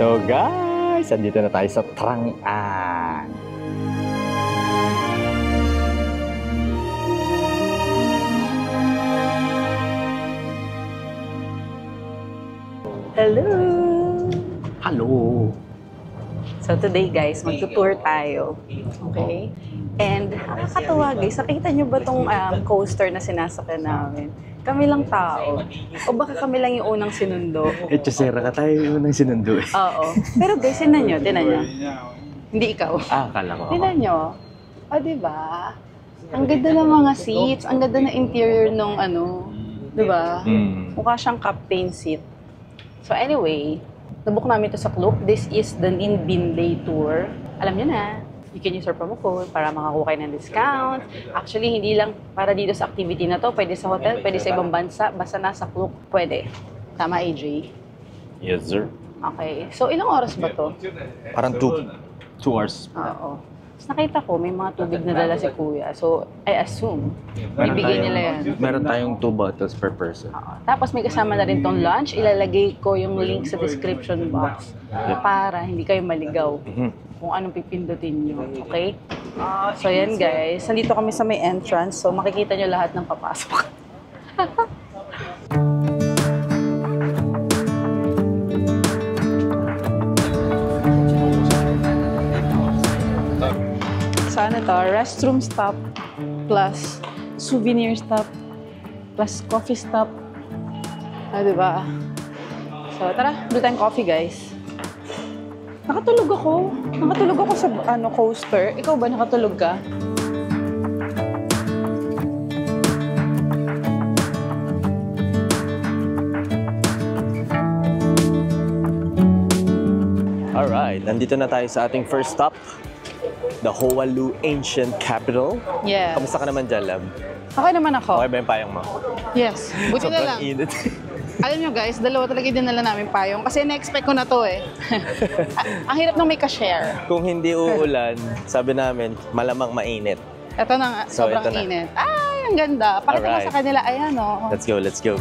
So guys, andito na tayo sa Trang-An. Hello! Hello! So today guys, magtutour tayo. Okay? And nakakatawa guys, nakita nyo ba tong coaster na sinasakyan namin? Kami lang tao. O baka kami lang yung unang sinundo. Chosera ka tayo yung unang sinundo eh. Oo. Pero guys, tinan nyo. Hindi ikaw. Akala ko ako. Tinan nyo. O diba? Ang ganda ng mga seats. Ang ganda ng interior nung diba? Mukha siyang captain seat. So anyway, nabook namin ito sa Klook. This is the Ninh Binlay Tour. Alam nyo na. You can use our promo code para makakuha kayo ng discount. Actually, hindi lang para dito sa activity na to. Pwede sa hotel, pwede sa ibang bansa. Basta nasa Klook, pwede. Tama, AJ? Yes, sir. Okay. So, ilang oras ba to? Parang 2 hours. Oo. Tapos nakita ko, may mga tubig na dala si Kuya. So, I assume, ibigay nila yan. Meron tayong 2 bottles per person. Oo. Tapos may kasama na rin tong lunch. Ilalagay ko yung link sa description box para hindi kayo maligaw kung anong pipindutin nyo. Okay? So, yan guys. Nandito kami sa may entrance. So, makikita nyo lahat ng papasok. Saan ito? Restroom stop plus souvenir stop plus coffee stop. Diba? So, tara. Doon tayong coffee, guys. Nakatulog ako. Nakatulog ako sa coaster. Ikaw ba nakatulog ka? Alright, nandito na tayo sa ating first stop. The Hualu Ancient Capital. Yes. Kamusta ka naman dyan, Lab? Okay naman ako. Okay ba yung payong mo? Yes. Buti na lang. Sobrang init. Alam nyo guys, dalawa talaga dinala namin payong. Kasi na-expect ko na to eh. Ang hirap nang may ka-share. Kung hindi uulan, sabi namin, malamang mainit. Ito na nga, So, sobrang ito na. init. Ay, ang ganda. Pakita mo Alright. sa kanila. Ayan o. Let's go, let's go.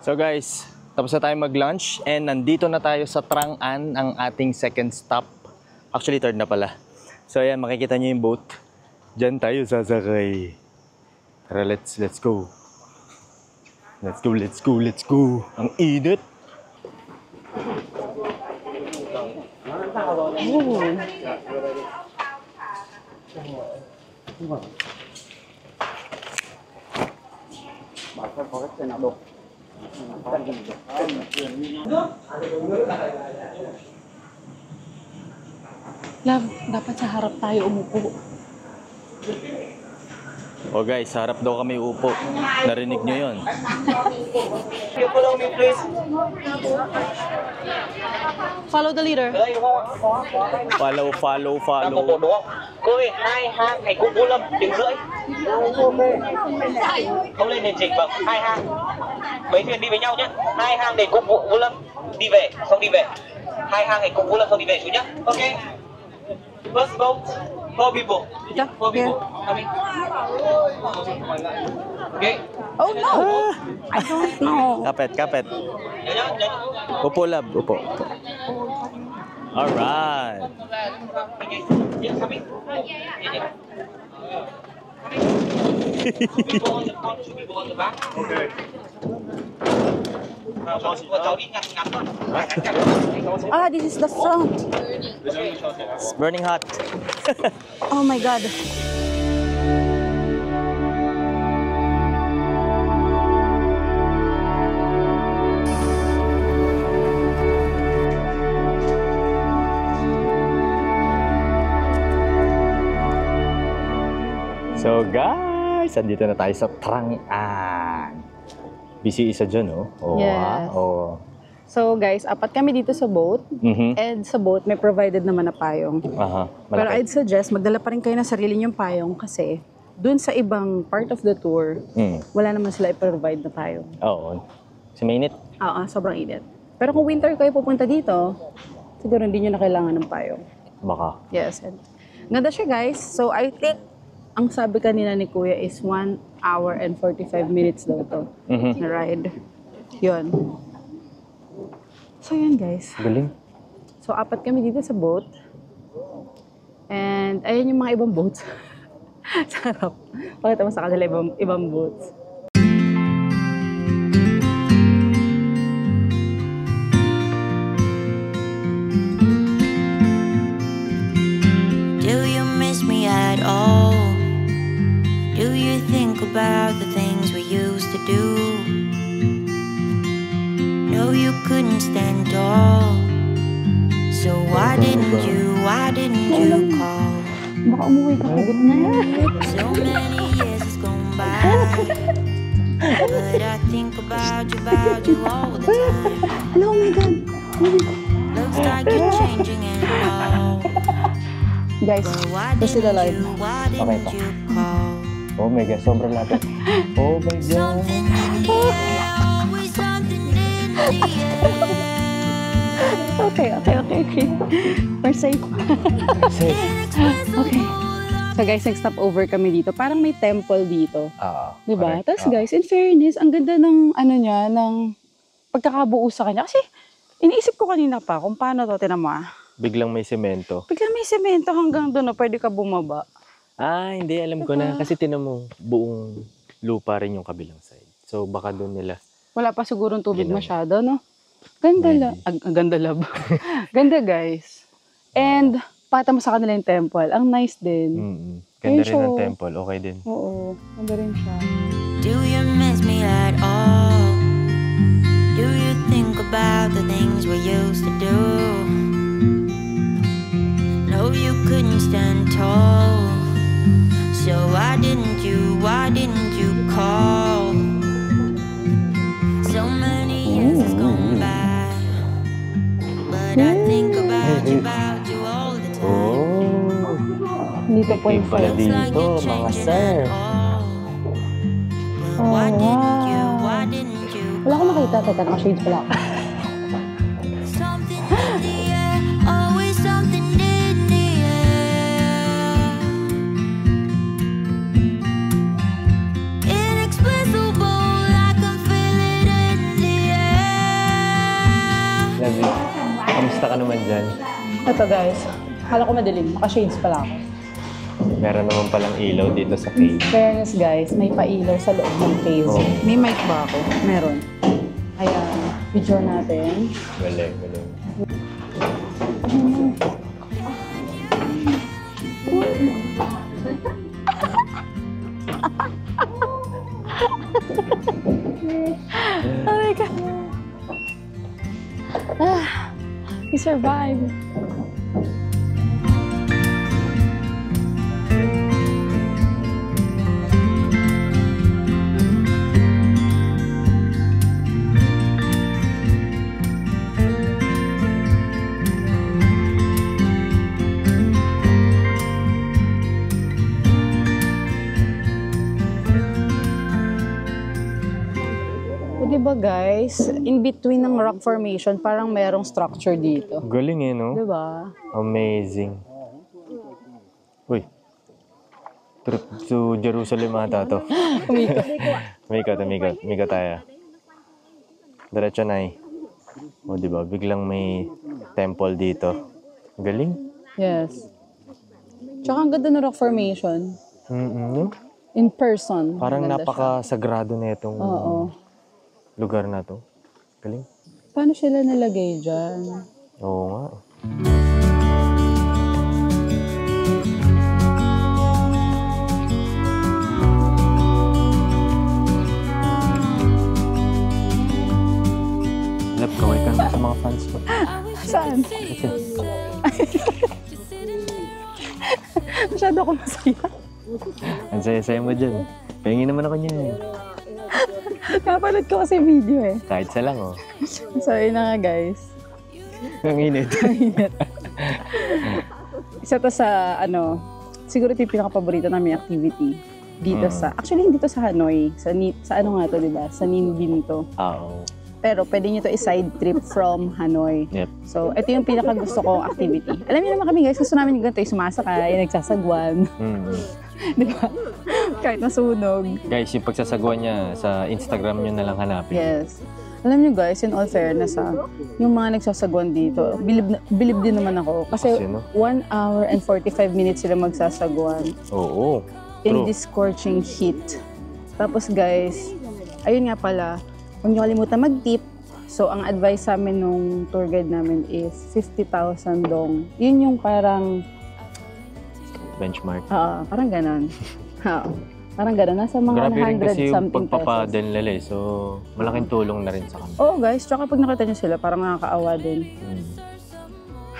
So guys, tapos na tayo mag-lunch and nandito na tayo sa Trang-An, ang ating second stop. Actually, third na pala. So ayan, makikita nyo yung boat. Diyan tayo sasakay. Tara, let's go. Let's go, let's go, let's go. Ang init. Love, dapat sa harap tayo umupo. Oh guys, sa harap daw kami upo. Narinig nyo yun. Follow the leader. Follow. Cô ơi, 2 hang ngày cung Vũ Lâm, tiếng rưỡi. Không lên nền trịch, vâng, 2 hang. Mấy thuyền đi với nhau nhé. 2 hang để cung Vũ Lâm đi về, xong đi về. 2 hang ngày cung Vũ Lâm xong đi về chú nhé. Ok. First boat, 4 people. Yeah, 4 people. Coming. Okay. Oh no! I don't know. Kapit. Nhớ nhá. Upo, Lab. Upo. Alright. Yes, coming. Okay. This is the front. It's burning hot. Oh my God. guys, andito na tayo sa Trang-an. Busy isa dyan, oh. Oh, Yes. oh. So guys, apat kami dito sa boat. And sa boat, may provided naman na payong. Aha, Pero malaki. I'd suggest, magdala pa rin kayo ng sarili niyong payong kasi dun sa ibang part of the tour, wala naman sila i-provide na payong. Oo. Si mainit. Oo, sobrang init. Pero kung winter kayo pupunta dito, siguro hindi nyo na kailangan ng payong. Baka. Yes. And ganda siya guys. So I think, ang sabi kanina ni Kuya is 1 hour and 45 minutes daw to na ride. Yun. So yun guys. Galing. So apat kami dito sa boat. And ayun yung mga ibang boats. Sarap. Pakita mo sa kanila ibang boats. Do you miss me at all? Do you think about the things we used to do? No, you couldn't stand tall. So why didn't you call? Baka umuwi ka kagad na. So many years has gone by, but I think about you all the time. Hello, oh my God. Looks like you're changing and all. Guys, But why ito sila live. Okay pa. you call? Oh my God, sobrang lapit. Oh my God. Something in the air, always something in the air. Okay. We're safe. Safe. Okay. So guys, nag-stop over kami dito. Parang may temple dito. Diba? Correct. Tapos guys, in fairness, ang ganda ng niya, ng pagkakabuo sa kanya. Kasi iniisip ko kanina pa kung paano to, tinan mo ah. Biglang may semento. Bigla may semento hanggang doon na pwede ka bumaba. Ah, hindi. Alam ko na. Kasi tinan mo, buong lupa rin yung kabilang side. So, baka doon nila. Wala pa sigurong tubig Ginawa. masyado, no? Ganda ang ganda lab. Ganda guys. And pata mo sa kanila yung temple. Ang nice din. Ganda Ayun rin siya. ng temple. Okay din. Oo, ganda rin siya. Do you miss me at all? Do you think about the things we used to do? No, you couldn't stand tall. So why didn't you call? So many years has gone by, but I think about you all the time. Oh. Dito po yung Pala Looks like dito, you're mga changing sir. at all. But why didn't you Wala ko makita. Teka, naka-shades pala ako. Something in the air, always something in the air. Inexplicable, I can feel it in the air. Love you. Kamusta ka naman dyan? Ito guys, kala ko madilim. Naka-shades pala ako. Meron naman palang ilaw dito sa cave. Fairness guys, may pailaw sa loob ng cave. Oh. May mic ba ako? Meron. Ayan, picture natin. Galing. Oh my God. We survived. Diba guys, in between ng rock formation, parang merong structure dito. Galing no? Diba? Amazing. Uy. Trip to Jerusalem ata to. Umikot tayo. Diretso na O diba, biglang may temple dito. Galing. Yes. Tsaka ang ganda ng rock formation. No? In person. Parang maganda napaka-sagrado na itong siya. Oo. lugar na to. Galing. Paano sila nalagay dyan? Oo nga. Love, kaway ka na sa mga fans mo. Saan? Masyado ako masaya. Ang saya-saya mo dyan. Pahingin naman ako niyan. Napanood ko kasi video eh. Kahit sa lang, oh. Sorry na nga guys. Ang init. Isa to sa ano, siguro ito yung pinaka-paborito namin activity. Dito sa, actually hindi to sa Hanoi. Sa ano nga to, diba? Sa Ninh Binh to. Oo. Pero pwede nyo to i-side trip from Hanoi. Yep. So, ito yung pinaka-gusto kong activity. Alam niyo naman kami guys, gusto namin yung ganito, yung sumasakay, nagsasagwan. Di ba? Kahit nasunog. Guys, yung pagsasagawa niya sa Instagram nyo na lang hanapin. Yes. Alam niyo guys, in all fairness yung mga nagsasagwan dito, bilib din naman ako. Kasi 1 hour and 45 minutes sila magsasagwan. Oo. In this scorching heat. Tapos guys, ayun nga pala, huwag niyo kalimutan mag-tip. So, ang advice sa amin nung tour guide namin is 50,000 dong. Yun yung parang benchmark. Parang ganon. Parang ganon. Nasa mga grabe 100 rin kasi yung something pesos. pagpapadel nila eh. So, malaking tulong na rin sa kanila. Oo guys, tsaka pag nakita nyo sila, parang nakakaawa din.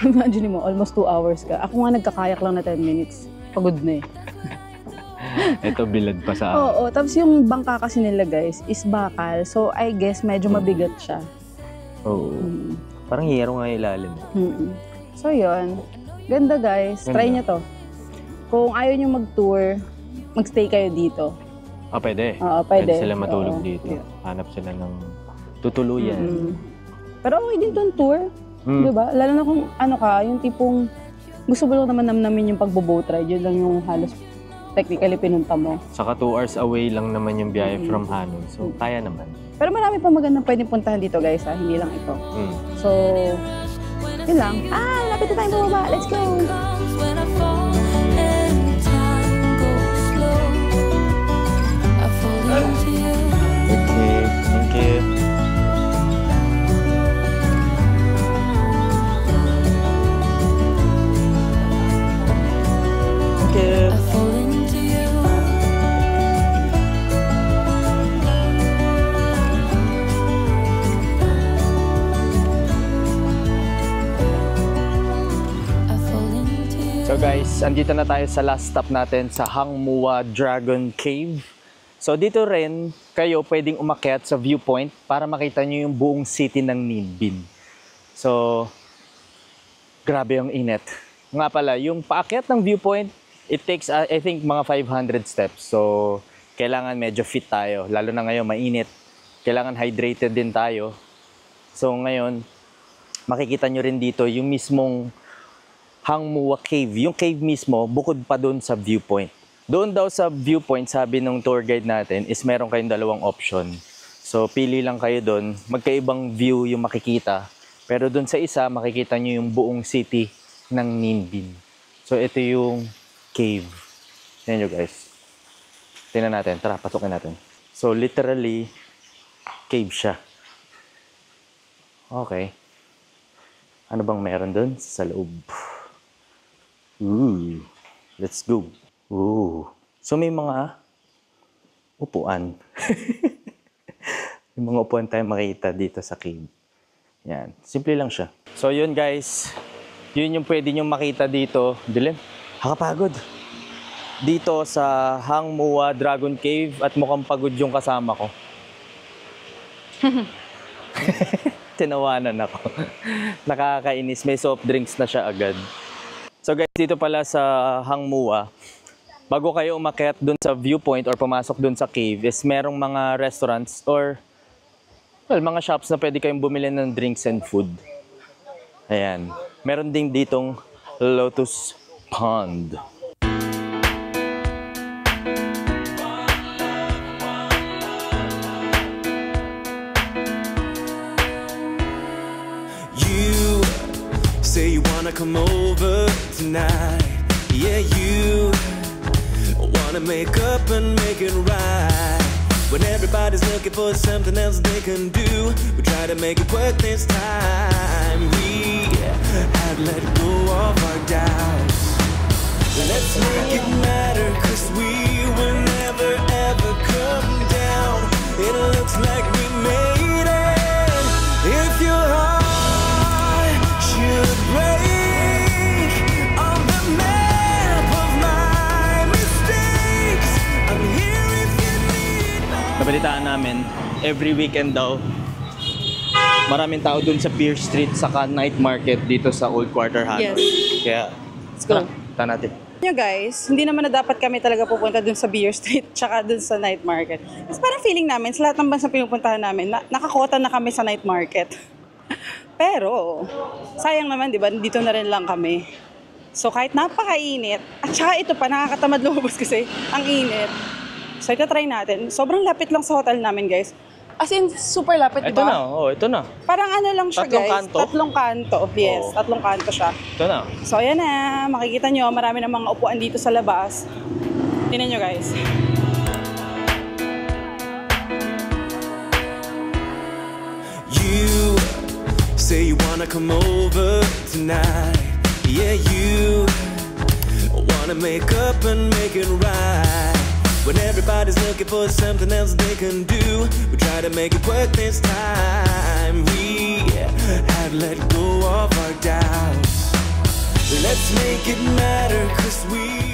Imagine mo, almost 2 hours ka. Ako nga nagkakayak lang na 10 minutes. Pagod na eh. Ito, bilad pa sa akin. Oo, tapos yung bangka kasi nila guys is bakal. So, I guess medyo mabigat siya. Oo. Parang hiyaro nga yung ilalim. So, yun. Ganda guys. Ganda. Try nyo to. Kung ayaw nyo mag-tour, mag-stay kayo dito. Pwede. Oo, pwede. Sila matulog dito. Yeah. Hanap sila ng tutuluyan. Pero okay din itong tour. Diba? Lalo na kung ano ka, yung tipong gusto mo lang naman namnamin yung pagbo-boat ride. Yun lang yung halos technically pinunta mo. Saka 2 hours away lang naman yung biyahe from Hanoi. So, kaya naman. Pero marami pa magandang pwedeng puntahan dito guys hindi lang ito. So, yun lang. Lapit na tayong bumaba. Let's go! When I fall and time goes slow, I fall into you. Okay, thank you. Thank you. I fall into you. I fall into you. So guys, andito na tayo sa last stop natin sa Hang Mua Dragon Cave. So dito rin, kayo pwedeng umakyat sa viewpoint para makita nyo yung buong city ng Ninh Binh. So, grabe yung init. Nga pala, yung paakyat ng viewpoint, it takes, I think, mga 500 steps. So, kailangan medyo fit tayo. Lalo na ngayon, mainit. Kailangan hydrated din tayo. So, ngayon, makikita nyo rin dito yung mismong Hang Mua Cave. Yung cave mismo, bukod pa dun sa viewpoint. Doon daw sa viewpoint, sabi ng tour guide natin, is meron kayong dalawang option. So, pili lang kayo doon. Magkaibang view yung makikita. Pero doon sa isa, makikita nyo yung buong city ng Ninh Binh. So, ito yung cave. Tignan nyo guys. Tingnan natin. Tara, pasukin natin. So, literally, cave siya. Okay. Ano bang meron doon sa loob? Ooh. Let's go. Ooh. So, may mga upuan. May mga upuan tayo makita dito sa cave. Yan. Simple lang siya. So, yun guys. Yun yung pwede nyo makita dito. Dilim. Nakapagod. Dito sa Hang Mua Dragon Cave at mukhang pagod yung kasama ko. Tinawanan ako. Nakakainis. May soft drinks na siya agad. So guys, dito pala sa Hang Mua, bago kayo umakyat dun sa viewpoint or pumasok dun sa cave, is merong mga restaurants or mga shops na pwede kayong bumili ng drinks and food. Ayan. Meron din ditong Lotus Pond. You say you wanna come over tonight. Yeah, you wanna make up and make it right. When everybody's looking for something else they can do, we try to make it work this time. We have let go of our doubts. Let's make it matter, 'cause we will never ever come down. It looks like we made it. If your heart should break on the map of my mistake, balitaan namin, every weekend daw, maraming tao dun sa Pier Street saka night market dito sa Old Quarter Hanoi. Yes. Kaya, Let's go. tara natin. Nyo guys, hindi naman na dapat kami talaga pupunta dun sa Beer Street tsaka dun sa night market. Kasi parang feeling namin, sa lahat ng bansa pinupuntahan namin, nakakota na kami sa night market. Pero, sayang naman, di ba? Dito na rin lang kami. So, kahit napakainit, at saka ito pa, nakakatamad lumabas kasi, ang init. So, ito try natin. Sobrang lapit lang sa hotel namin, guys. As in, super lapit, di Ito ba? na, ito na. Parang ano lang siya, Tatlong guys. kanto? Tatlong kanto. Yes, Oo. tatlong kanto siya. Ito na. So, ayan na. Makikita nyo, marami na mga upuan dito sa labas. Tingnan nyo, guys. You say you wanna come over tonight. Yeah, you wanna make up and make it right. When everybody's looking for something else they can do, we try to make it work this time. We have let go of our doubts. Let's make it matter, 'cause we